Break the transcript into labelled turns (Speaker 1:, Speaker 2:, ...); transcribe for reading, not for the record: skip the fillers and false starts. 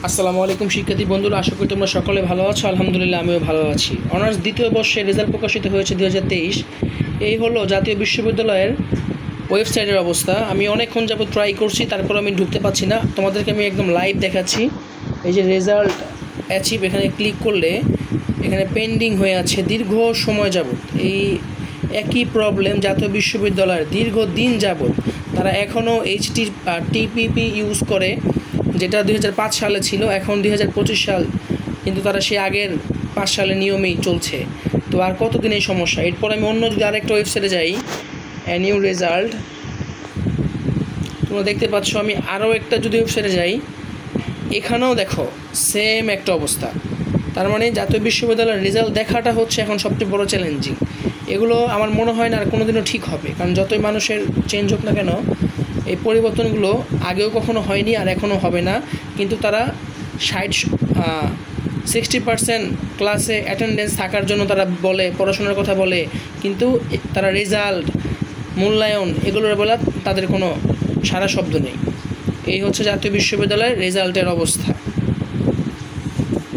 Speaker 1: আসসালামু আলাইকুম শিক্ষার্থী বন্ধুরা, আশা করি তোমরা সকলে ভালো আছো। আলহামদুলিল্লাহ আমিও ভালো আছি। অনার্স দ্বিতীয় বর্ষের রেজাল্ট প্রকাশিত হয়েছে 2023। এই হলো জাতীয় বিশ্ববিদ্যালয়ের ওয়েবসাইটের অবস্থা। আমি অনেকক্ষণ যাবত ট্রাই করছি, তারপর আমি ঢুকতে পারছি না। তোমাদেরকে আমি একদম লাইভ দেখাচ্ছি। এই যে রেজাল্ট অ্যাচিভ, এখানে ক্লিক করলে এখানে পেন্ডিং হয়ে আছে দীর্ঘ সময় যাবত। এই একই প্রবলেম জাতীয় বিশ্ববিদ্যালয়ের দীর্ঘদিন যাবত। তারা এখনও টিপিপি ইউজ করে, যেটা 2005 সালে ছিল, এখন 2025 সাল, কিন্তু তারা সে আগের 5 সালের নিয়মেই চলছে। তো আর কতদিন এই সমস্যা? এরপর আমি অন্য যদি আরেকটা ওয়েবসাইটে যাই, নিউ রেজাল্ট, তোমরা দেখতে পাচ্ছ। আমি আরও একটা যদি ওয়েবসাইটে যাই, এখানেও দেখো সেম একটা অবস্থা। তার মানে জাতীয় বিশ্ববিদ্যালয়ের রেজাল্ট দেখাটা হচ্ছে এখন সবচেয়ে বড় চ্যালেঞ্জিং। এগুলো আমার মনে হয় না আর কোনো দিনও ঠিক হবে, কারণ যতই মানুষের চেঞ্জ হোক না কেন, এই পরিবর্তনগুলো আগেও কখনো হয়নি আর এখনও হবে না। কিন্তু তারা 60% ক্লাসে অ্যাটেন্ডেন্স থাকার জন্য তারা বলে, পড়াশোনার কথা বলে, কিন্তু তারা রেজাল্ট, মূল্যায়ন এগুলোর বলা তাদের কোনো সারা শব্দ নেই। এই হচ্ছে জাতীয় বিশ্ববিদ্যালয়ের রেজাল্টের অবস্থা।